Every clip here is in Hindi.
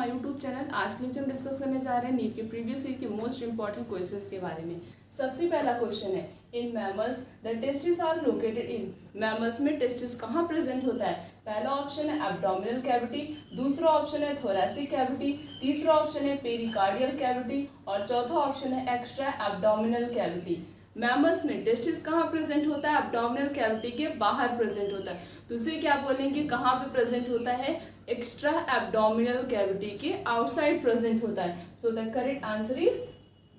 My YouTube channel. आज के लिए हम डिस्कस करने जा रहे हैं नीट के प्रीवियस ईयर के मोस्ट इंपॉर्टेंट क्वेश्चंस के बारे में। सबसे पहला क्वेश्चन है, in mammals the testis are located in. Mammals में टेस्टिस कहाँ प्रेजेंट होता है? पहला ऑप्शन है एब्डोमिनल कैविटी, दूसरा ऑप्शन है थोरैसिक कैविटी, तीसरा ऑप्शन है पेरिकार्डियल कैविटी और चौथा ऑप्शन है एक्स्ट्रा एब्डोमिनल कैविटी। मैमल्स में टेस्टिस कहाँ प्रेजेंट होता है? एब्डोमिनल कैविटी के बाहर प्रेजेंट होता है। तो उसे क्या बोलेंगे, कहाँ पे प्रेजेंट होता है? एक्स्ट्रा एब्डोमिनल कैविटी के आउटसाइड प्रेजेंट होता है। So the correct answer is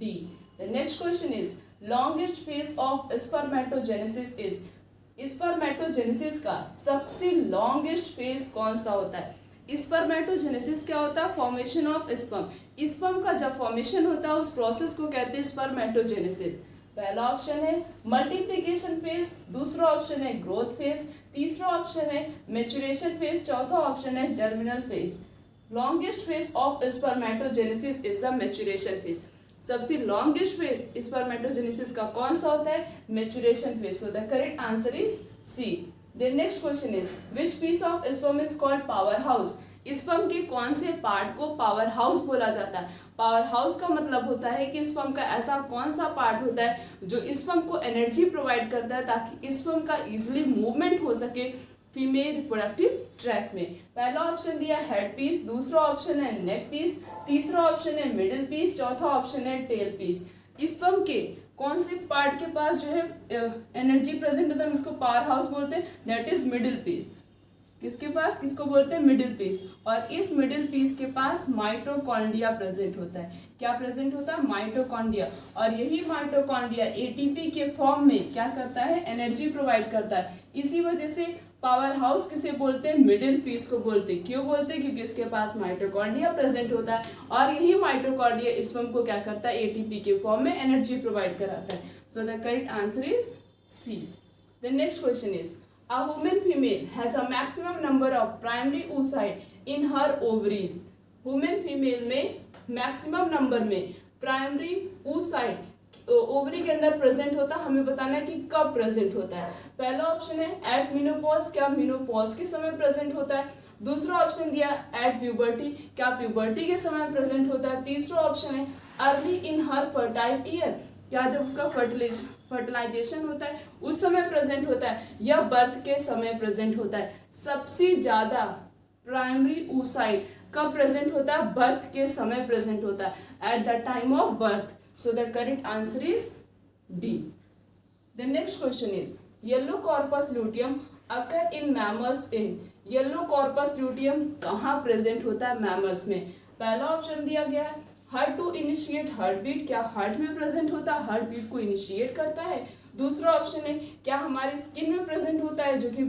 D. The next question is longest phase of spermatogenesis is. Spermatogenesis का सबसे लॉन्गेस्ट फेज कौन सा होता है? स्पर्मेटोजेनेसिस क्या होता है? Formation of sperm. स्पर्म का जब फॉर्मेशन होता है उस प्रोसेस को कहते हैं स्पर्मेटोजेनेसिस। पहला ऑप्शन है मल्टीप्लिकेशन फेज, दूसरा ऑप्शन है ग्रोथ फेज, तीसरा ऑप्शन है मैच्योरेशन फेज, चौथा ऑप्शन है germinal phase. Longest phase of spermatogenesis is the maturation phase. सबसे लॉन्गेस्ट फेज स्पर्मेटोजेनेसिस का कौन सा होता है? Maturation phase. So the correct answer is C. The next question is which piece of sperm is called power house. Sperm के कौन से पार्ट को पावर हाउस बोला जाता है? पावर हाउस का मतलब होता है कि स्पर्म का ऐसा कौन सा पार्ट होता है जो स्पर्म को एनर्जी प्रोवाइड करता है ताकि स्पर्म का इजीली मूवमेंट हो सके फीमेल रिप्रोडक्टिव ट्रैक्ट में। पहला ऑप्शन दिया हेड पीस, दूसरा ऑप्शन है नेक पीस, तीसरा ऑप्शन है मिडिल पीस, चौथा ऑप्शन है टेल पीस। स्पर्म के कौन से पार्ट के पास जो है एनर्जी प्रेजेंट होता है इसको पावर हाउस बोलते हैं, दैट इज मिडिल पीस। किसके पास, किसको बोलते हैं? Middle piece. और इस मिडिल पीस के पास माइटोकॉन्ड्रिया प्रेजेंट होता है। क्या प्रेजेंट होता है? माइटोकॉन्ड्रिया। और यही माइटोकॉन्ड्रिया एटीपी के फॉर्म में क्या करता है? एनर्जी प्रोवाइड करता है। इसी वजह से पावर हाउस किसे बोलते हैं? मिडिल पीस को बोलते हैं। क्यों बोलते हैं? क्योंकि इसके पास माइटोकॉन्ड्रिया प्रेजेंट होता है और यही माइटोकॉन्ड्रिया स्पर्म को क्या करता है? एटीपी के फॉर्म में एनर्जी प्रोवाइड कराता है। So the correct answer is C. The next question is A woman female has a maximum number of primary oocyte in her ovaries. Woman female में maximum number में primary oocyte ओवरी के अंदर प्रेजेंट होता है। हमें बताना है कि कब प्रेजेंट होता है। पहला ऑप्शन है एट मेनोपॉज, क्या मेनोपॉज के समय प्रेजेंट होता है? दूसरा ऑप्शन दिया एट प्यूबर्टी, क्या प्यूबर्टी के समय प्रेजेंट होता है? तीसरा ऑप्शन है early in her fertile year, क्या जब उसका फर्टिलाइजेशन होता है उस समय प्रेजेंट होता है, या बर्थ के समय प्रेजेंट होता है? सबसे ज्यादा प्राइमरी oocyte कब प्रेजेंट होता है? बर्थ के समय प्रेजेंट होता है, at the time of birth. So the correct answer is D. The next question is yellow corpus luteum occur in mammals in. Yellow corpus luteum कहाँ प्रेजेंट होता है मैमल्स में? पहला ऑप्शन दिया गया है heart to initiate heart beat, क्या हार्ट में प्रेजेंट होता है? हार्ट बीट को इनिशिएट करता है। दूसरा ऑप्शन है क्या हमारी स्किन में प्रेजेंट होता है जो कि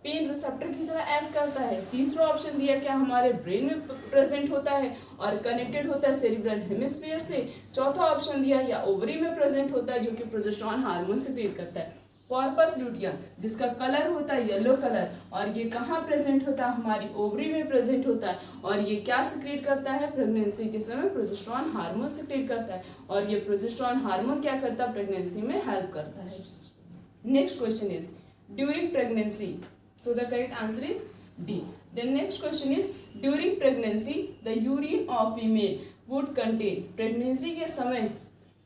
पेन रिसेप्टर की तरह एक्ट करता है। तीसरा ऑप्शन दिया क्या हमारे ब्रेन में प्रेजेंट होता है और कनेक्टेड होता है सेरिब्रल हेमिस्फीयर से। चौथा ऑप्शन दिया या ओवरी में प्रेजेंट होता है जो कि प्रोजेस्टेरॉन हार्मोन सिक्रीट करता है। कॉर्पस ल्यूटियम जिसका कलर होता है येलो कलर और ये कहाँ प्रेजेंट होता है? हमारी ओवरी में प्रेजेंट होता है और ये क्या सिक्रीट करता है? प्रेगनेंसी के समय प्रोजेस्टेरॉन हार्मोन सिक्रीट करता है और ये प्रोजेस्टेरॉन हार्मोन क्या करता है? प्रेगनेंसी में हेल्प करता है। Next question is during pregnancy, so the correct answer is D. The next question is during pregnancy the urine of female would contain. Pregnancy के समय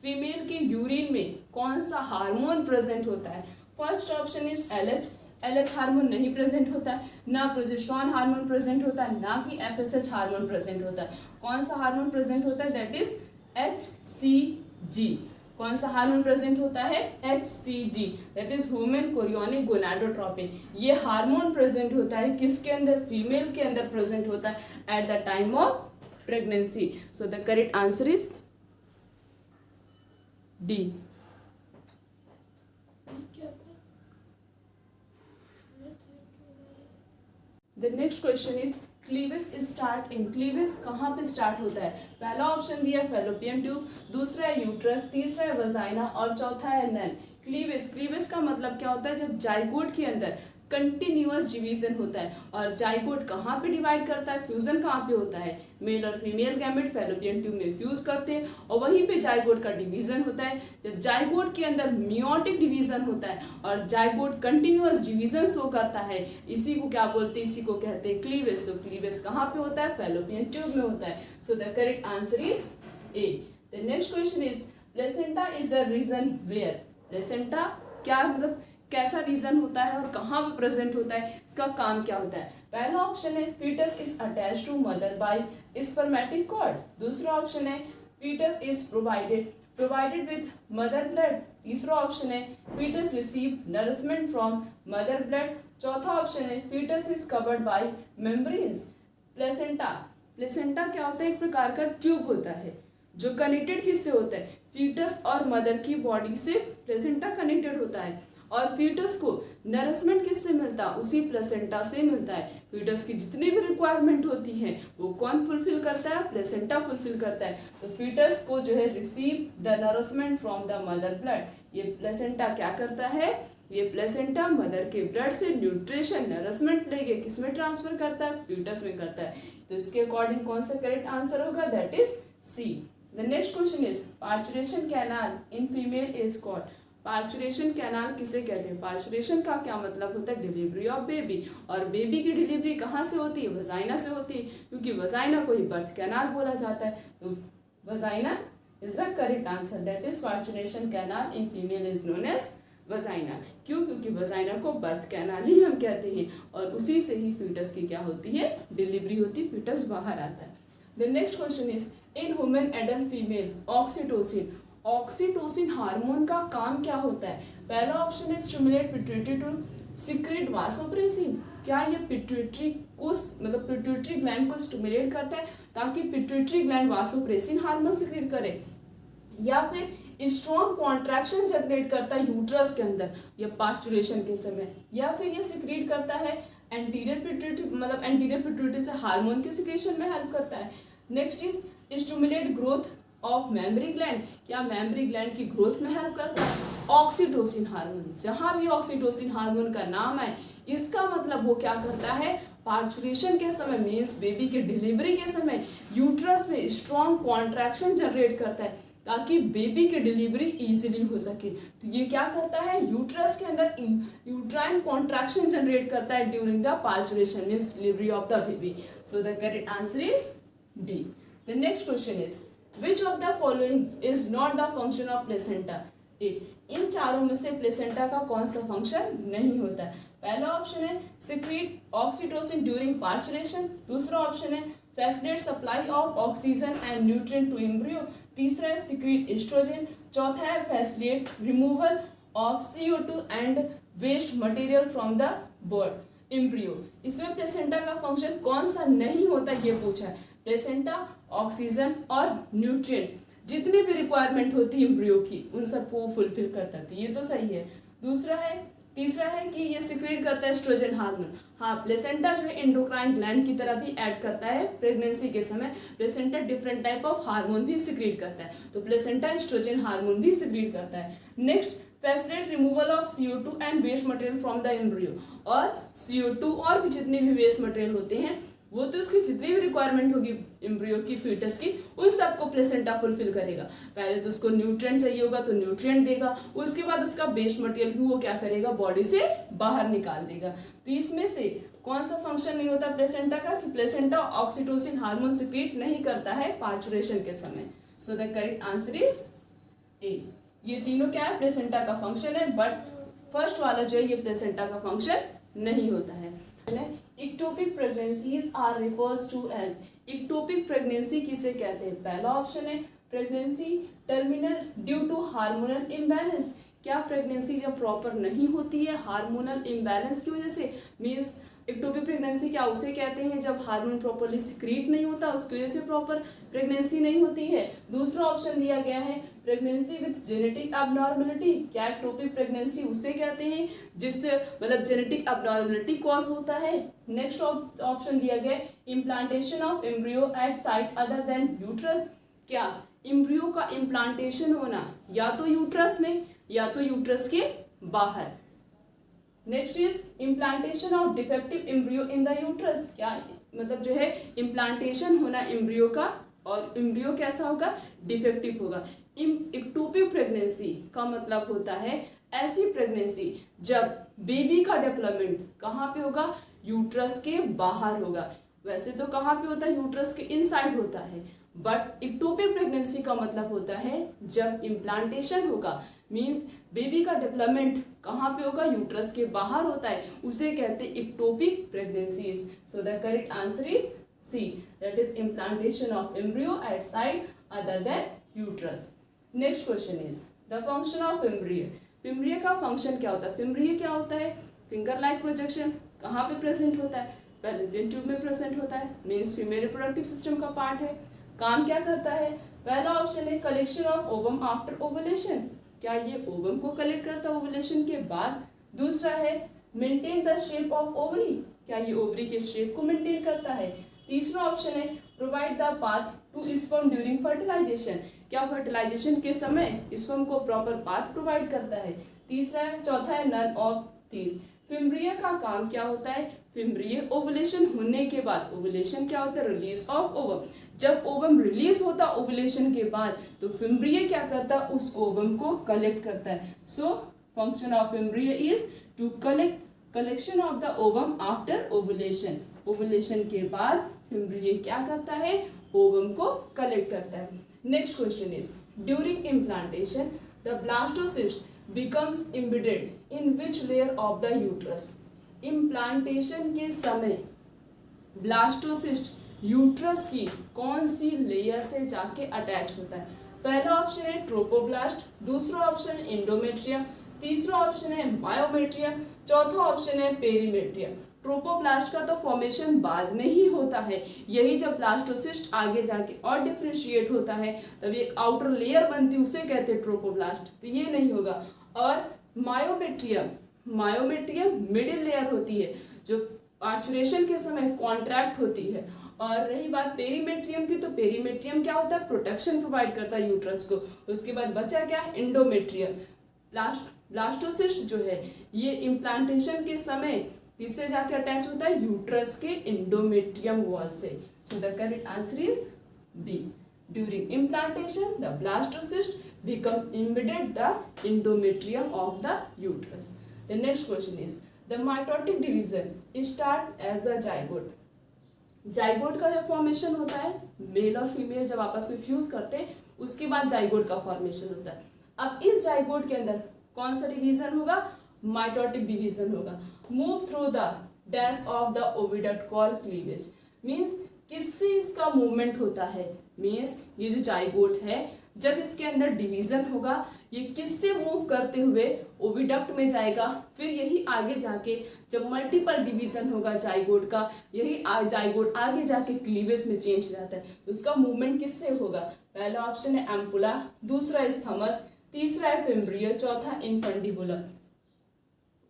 फीमेल के यूरिन में कौन सा हार्मोन प्रेजेंट होता है? First option is LH. LH hormone नहीं प्रेजेंट होता है, ना प्रोजेस्टेरॉन हार्मोन प्रेजेंट होता है, ना कि एफएसएच हार्मोन प्रेजेंट होता है। कौन सा हार्मोन प्रेजेंट होता है? That is HCG. कौन सा हार्मोन प्रेजेंट होता है? HCG, that is human chorionic gonadotropin. ये हार्मोन प्रेजेंट होता है किसके अंदर? फीमेल के अंदर प्रेजेंट होता है at the time of pregnancy. So the correct answer is D. The next question is cleavage start in. Cleavage कहाँ पे स्टार्ट होता है? पहला ऑप्शन दिया फैलोपियन ट्यूब, दूसरा है यूट्रस, तीसरा है वजाइना और चौथा है नल। क्लीवेज, क्लीवेज का मतलब क्या होता है? जब जाइगोट के अंदर कंटिन्यूअस डिवीजन होता है। और जाइगोट कहाँ पे डिवाइड करता है, फ्यूजन कहाँ पे होता है, मेल और फीमेल गैमेट फैलोपियन ट्यूब में फ्यूज करते हैं और वहीं पे जाइगोट का डिवीजन होता है। जब जाइगोट के अंदर मियोटिक डिवीजन होता है और जाइगोट कंटिन्यूअस डिवीजन शो करता है, इसी को क्या बोलते हैं, इसी को कहते हैं क्लीवेज। तो क्लीवेज कहाँ पे होता है, फैलोपियन ट्यूब में होता है। So the correct answer is A. The next question is placenta is the region where. Placenta क्या मतलब कैसा रीजन होता है और कहाँ पे प्रेजेंट होता है, इसका काम क्या होता है। पहला ऑप्शन है foetus is attached to mother by spermatic cord. दूसरा ऑप्शन है foetus is provided with mother blood. तीसरा ऑप्शन है foetus receive nourishment from mother blood. चौथा ऑप्शन है foetus is covered by membranes. Placenta क्या होता है, एक प्रकार का ट्यूब होता है जो कनेक्टेड किससे होता है, फीटस और मदर की बॉडी से प्लेसेंटा कनेक्टेड होता है। और फीटस को नरिशमेंट किससे मिलता है, उसी प्लेसेंटा से मिलता है। फीटस की जितनी भी रिक्वायरमेंट होती है वो कौन फुलफिल करता है, प्लेसेंटा फुलफिल करता है। तो फीटस को जो है receive the nourishment from the mother blood. ये प्लेसेंटा क्या करता है, ये प्लेसेंटा मदर के ब्लड से न्यूट्रिशन नरिशमेंट लेके किसमें ट्रांसफर करता है, फीटस में करता है। तो इसके अकॉर्डिंग कौन सा करेक्ट आंसर होगा, that is C. The next question is parturition canal in female is called. Parturition canal किसे कहते हैं। पार्चुरेशन का क्या मतलब होता है, डिलीवरी ऑफ बेबी। और बेबी की डिलीवरी कहाँ से होती है, वजाइना से होती है, क्योंकि वजाइना को ही बर्थ कैनाल बोला जाता है। तो vagina is the correct answer, that is parturition canal in female is known as vagina. क्यों, क्योंकि वजाइना को बर्थ कैनाल ही हम कहते हैं और उसी से ही फीटस की क्या होती है, डिलीवरी होती है, फीटस बाहर आता है। The next question is in human adult female oxytocin. Oxytocin hormone का काम क्या होता है। पहला ऑप्शन है stimulate pituitary to secrete vasopressin. क्या ये पिट्यूटरी को मतलब पिट्यूटरी ग्लैंड को स्टिमुलेट करता है ताकि pituitary gland vasopressin hormone secrete करे, या फिर स्ट्रॉन्ग कॉन्ट्रैक्शन जनरेट करता है यूट्रस के अंदर या पार्चुरेशन के समय, या फिर ये सिक्रेट करता है एंटीरियर पिट्यूटरी मतलब एंटीरियर पिट्यूटरी से हार्मोन के सिक्रेशन में हेल्प करता है। Next is stimulate growth of mammary gland. क्या मेमरी ग्लैंड की ग्रोथ में हेल्प करता है। ऑक्सीटोसिन हार्मोन, जहां भी ऑक्सीटोसिन हार्मोन का नाम है इसका मतलब वो क्या करता है, पार्चुरेशन के समय मीन्स बेबी के डिलीवरी के समय यूट्रस में स्ट्रॉन्ग कॉन्ट्रैक्शन जनरेट करता है ताकि बेबी की डिलीवरी इजीली हो सके। तो ये क्या करता है, यूट्रस के अंदर यूट्राइन कॉन्ट्रैक्शन जनरेट करता है during the parturition means delivery of the baby. So the correct answer is B. The next question is Which of the following is not the function of placenta? इन चारों में से प्लेसेंटा का कौन सा फंक्शन नहीं होता है। पहला ऑप्शन है सिक्रीट ऑक्सीटोसिन ड्यूरिंग पार्चुरेशन। दूसरा ऑप्शन है facilitate supply of oxygen and nutrient to embryo. तीसरा है सिक्रीट एस्ट्रोजन। चौथा है facilitate removal of CO2 and waste material from the bird embryo. इसमें प्लेसेंटा का फंक्शन कौन सा नहीं होता ये पूछा है। प्लेसेंटा ऑक्सीजन और न्यूट्रिएंट जितनी भी रिक्वायरमेंट होती है एम्ब्रियो की उन सबको फुलफिल करता है, तो ये तो सही है। तीसरा है कि ये सिक्रेट करता है एस्ट्रोजन हार्मोन। हाँ, प्लेसेंटा जो है एंडोक्राइन ग्लैंड की तरह भी ऐड करता है प्रेगनेंसी के समय। Placenta different type of hormone भी सिक्रेट करता है, तो प्लेसेंटा एस्ट्रोजन हार्मोन भी सिक्रेट करता है। Next facilitate removal of CO2 and waste material from the embryo. और CO2 और भी जितने भी वेस्ट मटेरियल होते हैं वो तो उसकी जितनी भी रिक्वायरमेंट होगी एम्ब्रियो की फीटस की उन सबको प्लेसेंटा फुलफिल करेगा। पहले तो उसको न्यूट्रिएंट चाहिए होगा तो न्यूट्रिएंट देगा, उसके बाद उसका वेस्ट मटेरियल भी वो क्या करेगा, बॉडी से बाहर निकाल देगा। तो इसमें से कौन सा फंक्शन नहीं होता प्लेसेंटा का कि प्लेसेंटा ऑक्सीटोसिन हार्मोन सिक्रीट नहीं करता है पार्चुरेशन के समय। सो द करेक्ट आंसर इज ए। ये तीनों क्या है, प्लेसेंटा का फंक्शन है, बट फर्स्ट वाला जो है ये प्लेसेंटा का फंक्शन नहीं होता है। Ectopic pregnancies are refers to as. Ectopic pregnancy किसे कहते हैं। पहला ऑप्शन है pregnancy terminal due to hormonal imbalance. क्या प्रेगनेंसी जब प्रॉपर नहीं होती है हार्मोनल इम्बैलेंस की वजह से, मीन्स इक्टोपिक प्रेगनेंसी क्या उसे कहते हैं जब हार्मोन प्रॉपरली सिक्रीट नहीं होता उसकी वजह से प्रॉपर प्रेगनेंसी नहीं होती है। दूसरा ऑप्शन दिया गया है प्रेगनेंसी विद जेनेटिक अबनॉर्मलिटी। क्या इक्टोपिक प्रेगनेंसी उसे कहते हैं जिससे मतलब जेनेटिक अबनॉर्मलिटी कॉज होता है। नेक्स्ट ऑप्शन दिया गया implantation of embryo at site other than uterus. क्या एम्ब्रियो का इम्प्लांटेशन होना या तो यूट्रस में या तो यूट्रस के बाहर। Next is implantation of defective embryo in the uterus. क्या मतलब जो है इम्प्लांटेशन होना एम्ब्रियो का, और एम्ब्रियो कैसा होगा, डिफेक्टिव होगा। इक्टोपिक प्रेगनेंसी का मतलब होता है ऐसी प्रेगनेंसी जब बेबी का डेवलपमेंट कहाँ पे होगा, यूट्रस के बाहर होगा। वैसे तो कहाँ पे होता है, यूट्रस के इनसाइड होता है, बट इक्टोपिक प्रेगनेंसी का मतलब होता है जब इम्प्लांटेशन होगा, मीन्स बेबी का डेवलपमेंट कहाँ पे होगा, यूट्रस के बाहर होता है, उसे कहते हैं ectopic pregnancies. So the correct answer is C, that is implantation of embryo at site other than uterus. Next question is the function of embryo. Fimbria का फंक्शन क्या होता है? फिम्ब्रिया क्या होता है? Finger like projection. कहाँ पे प्रेजेंट होता है? फैलोपियन ट्यूब में प्रेजेंट होता है, मीन्स फीमेल रिप्रोडक्टिव सिस्टम का पार्ट है। काम क्या करता है? पहला ऑप्शन है collection of ovum after ovulation. क्या ये ओवम को कलेक्ट करता है ओवुलेशन के बाद? दूसरा है maintain the shape of ovary. क्या ये ओवरी के शेप को मेंटेन करता है? तीसरा ऑप्शन है provide the path to sperm during fertilization. क्या फर्टिलाइजेशन के समय स्पर्म को प्रॉपर पाथ प्रोवाइड करता है? चौथा है नन ऑफ दिस। फिम्ब्रिया का काम क्या होता है? फिम्ब्रिया ओवुलेशन होने के बाद, ओवुलेशन क्या होता है? Release of ovum. जब ओवम रिलीज होता है ओवुलेशन के बाद, तो फिम्ब्रिया क्या करता है? उस ओवम को कलेक्ट करता है। So function of fimbria is to collection of the ovum after ovulation. Ovulation के बाद फिम्ब्रिया क्या करता है? ओवम को कलेक्ट करता है। Next question is during implantation the blastocyst becomes embedded in which layer of the uterus। Implantation के समय ब्लास्टोसिस्ट यूट्रस की कौन सी लेयर से जाके अटैच होता है? पहला ऑप्शन है ट्रोपोब्लास्ट, दूसरा ऑप्शन है एंडोमेट्रियम, तीसरा ऑप्शन है मायोमेट्रियम, चौथा ऑप्शन है पेरीमेट्रियम। ट्रोपोब्लास्ट का तो फॉर्मेशन बाद में ही होता है, यही जब ब्लास्टोसिस्ट आगे जाके और डिफ्रेंशिएट होता है तब एक आउटर लेयर बनती है, उसे कहते हैं ट्रोपोब्लास्ट, तो ये नहीं होगा। और मायोमेट्रियम मिडिल लेयर होती है जो पार्चुरेशन के समय कॉन्ट्रैक्ट होती है। और रही बात पेरीमेट्रियम की, तो पेरीमेट्रियम क्या होता है? प्रोटेक्शन प्रोवाइड करता है यूट्रस को। उसके बाद बचा क्या है? एंडोमेट्रियम। ब्लास्टोसिस्ट जो है ये इम्प्लांटेशन के समय किससे जाके अटैच होता है? यूट्रस के एंडोमेट्रियम वॉल से। So the correct answer is B. During implantation the blastocyst become embedded the endometrium of the uterus. The next question is the mitotic division start as a zygote। Zygote का जब फॉर्मेशन होता है, मेल और फीमेल जब आपस में फ्यूज करते हैं उसके बाद जाइगोट का फॉर्मेशन होता है। अब इस जाइगोट के अंदर कौन सा डिवीजन होगा? माइटोटिक डिवीजन होगा। Move through the dash of the oviduct call cleavage. Means किससे इसका मूवमेंट होता है? मीन्स ये जो जाइगोट है जब इसके अंदर डिवीजन होगा ये किससे मूव करते हुए ओविडक्ट में जाएगा, फिर यही आगे जाके जब मल्टीपल डिवीजन होगा जाइगोट का, यही जाइगोट आगे जाके क्लीवेज में चेंज हो जाता है। तो उसका मूवमेंट किससे होगा? पहला ऑप्शन है एम्पुला, दूसरा है थमस, तीसरा है फिम्ब्रियो, चौथा infundibulum.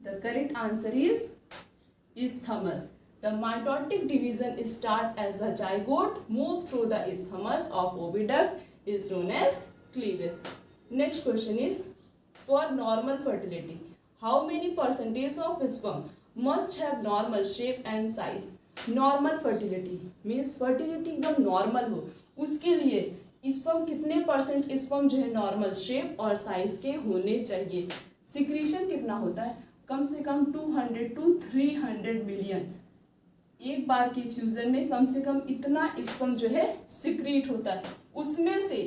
The correct answer is Thomas. The mitotic division start as a zygote, move through the isthmus of oviduct is known as cleavage. Next question is for normal fertility, how many percentage of sperm must have normal shape and size? Normal fertility means fertility एकदम normal हो, उसके लिए स्पर्म कितने परसेंट स्पर्म जो है नॉर्मल शेप और साइज के होने चाहिए? सिक्रीशन कितना होता है? कम से कम 200 to 300 मिलियन। एक बार के फ्यूजन में कम से कम इतना स्पर्म जो है सिक्रीट होता है। उसमें से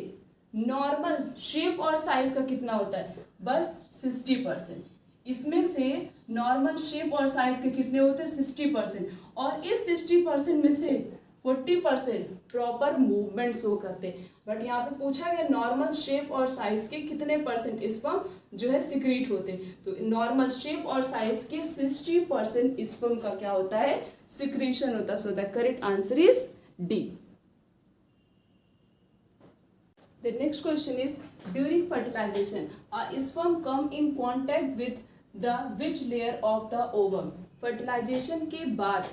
नॉर्मल शेप और साइज का कितना होता है? बस 60%। इसमें से नॉर्मल शेप और साइज के कितने होते हैं? 60%। और इस 60% में से 40% प्रॉपर मूवमेंट शो करते। बट यहाँ पे पूछा गया नॉर्मल शेप और साइज के कितने परसेंट स्पर्म जो है सिक्रीट होते, तो नॉर्मल शेप और साइज के 60% स्पर्म का क्या होता है? सिक्रीशन होता है। So the correct answer is D. The next question is during fertilization a sperm come in contact with the which layer of the ovum. Fertilization के बाद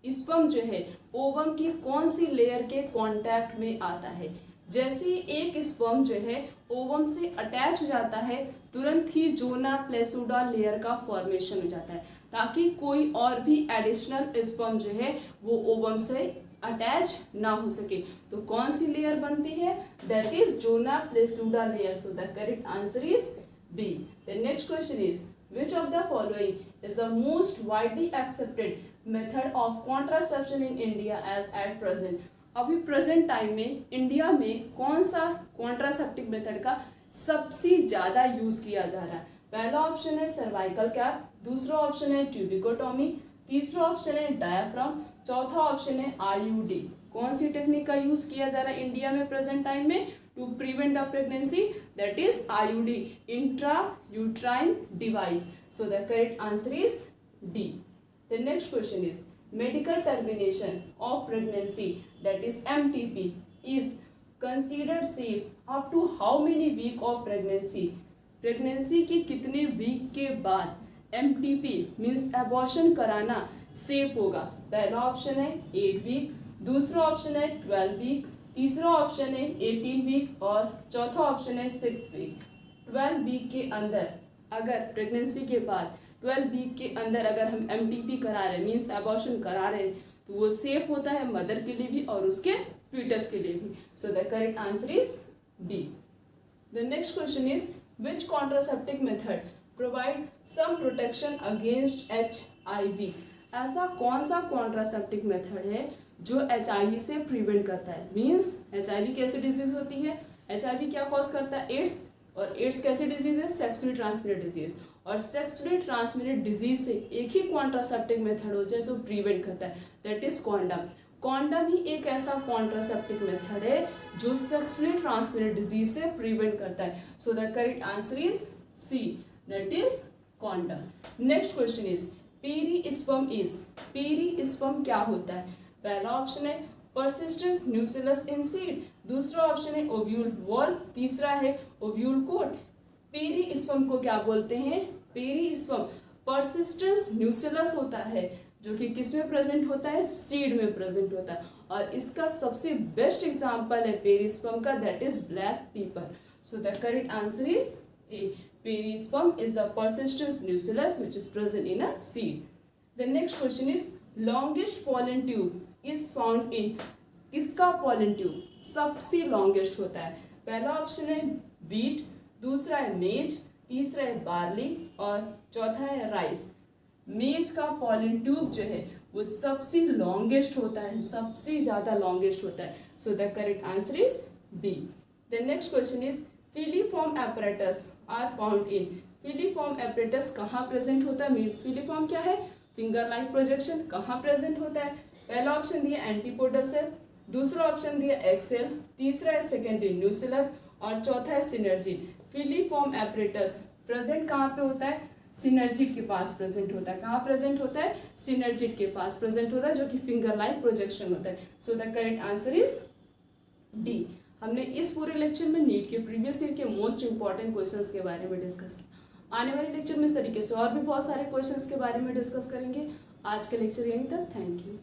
स्पर्म जो है ओवम की कौन सी लेयर के कांटेक्ट में आता है? जैसे एक स्पर्म जो है ओवम से अटैच हो जाता है तुरंत ही जोना प्लेसूडा लेयर का फॉर्मेशन हो जाता है। ताकि कोई और भी एडिशनल स्पर्म जो है वो ओवम से अटैच ना हो सके। तो कौन सी लेयर बनती है? That is zona pellucida layer. So the correct answer is B. The next question is which of the following is the most widely accepted method of contraception in India as at present? अभी प्रेजेंट टाइम में इंडिया में कौन सा कॉन्ट्रासेप्टिव मेथड का सबसे ज़्यादा यूज़ किया जा रहा है? पहला ऑप्शन है सर्वाइकल कैप, दूसरा ऑप्शन है ट्यूबिकोटॉमी, तीसरा ऑप्शन है डायाफ्राम, चौथा ऑप्शन है आईयूडी। कौन सी टेक्निक का यूज़ किया जा रहा है इंडिया में प्रेजेंट टाइम में to prevent the pregnancy? That is IUD, intra uterine device. So the correct answer is D. The next question is medical termination of pregnancy, that is MTP, is considered safe up to how many week of pregnancy? Pregnancy के कितने वीक के बाद MTP मीन्स एबॉर्शन कराना सेफ होगा? पहला ऑप्शन है 8 वीक, दूसरा ऑप्शन है 12 वीक, तीसरा ऑप्शन है 18 वीक और चौथा ऑप्शन है 6 वीक। 12 वीक के अंदर अगर प्रेगनेंसी के बाद 12 वीक के अंदर अगर हम MTP करा रहे हैं मीन्स एबॉर्शन करा रहे हैं तो वो सेफ होता है मदर के लिए भी और उसके फीटस के लिए भी। So the correct answer is B. The next question is which contraceptive method provide some protection against HIV? ऐसा कौन सा कॉन्ट्रासेप्टिव मेथड है जो HIV से प्रिवेंट करता है? मीन्स HIV कैसी डिजीज होती है? HIV क्या कॉज करता है? एड्स। और एड्स कैसी डिजीज है? Sexually transmitted disease. और सेक्सुअली ट्रांसमिटेड डिजीज से एक ही कॉन्ट्रासेप्टिव मेथड हो जाए तो प्रिवेंट करता है, दैट इज कॉन्डम। कॉन्डम ही एक ऐसा कॉन्ट्रासेप्टिव मेथड है जो सेक्सुअली ट्रांसमिटेड डिजीज से प्रिवेंट करता है। So the correct answer is C, that is condom. Next question is perisperm is, perisperm क्या होता है? पहला ऑप्शन है परसिस्टेंस न्यूसिलस इन सीड, दूसरा ऑप्शन है ओव्यूल वॉल, तीसरा है ओव्यूल कोट। पेरिस्पर्म को क्या बोलते हैं? पेरिस्पर्म परसिस्टेंस न्यूसिलस होता है जो कि किस में प्रेजेंट होता है? सीड में प्रेजेंट होता है। और इसका सबसे बेस्ट एग्जांपल है पेरिस्पर्म का, दैट इज ब्लैक पीपर। सो the correct answer is A. Perisperm is the persistence nucellus which is present in a seed. The next question is longest pollen tube is found in, किसका pollen tube सबसे longest होता है? पहला ऑप्शन है wheat, दूसरा है मेज, तीसरा है बार्ली और चौथा है राइस। मेज का pollen tube जो है वो सबसे लॉन्गेस्ट होता है, सबसे ज़्यादा लॉन्गेस्ट होता है। So the correct answer is B. The next question is filiform apparatus are found in, filiform apparatus कहाँ प्रेजेंट होता है? मीन्स फिलीफॉर्म क्या है? Finger like projection. कहाँ प्रेजेंट होता है? पहला ऑप्शन दिया एंटीपोडल सेल, दूसरा ऑप्शन दिया एक्सेल, तीसरा है सेकेंडरी न्यूसिलस और चौथा है सिनर्जिड। फिलीफॉर्म एपरेटस प्रेजेंट कहाँ पे होता है? सिनर्जिड के पास प्रेजेंट होता है। कहाँ प्रेजेंट होता है? सिनर्जिड के पास प्रेजेंट होता है जो कि फिंगर लाइक प्रोजेक्शन होता है। So the correct answer is D. हमने इस पूरे लेक्चर में नीट के प्रीवियस ईयर के मोस्ट इंपॉर्टेंट क्वेश्चंस के बारे में डिस्कस किया। आने वाले लेक्चर में इस तरीके से और भी बहुत सारे क्वेश्चंस के बारे में डिस्कस करेंगे। आज का लेक्चर यहीं तक। Thank you.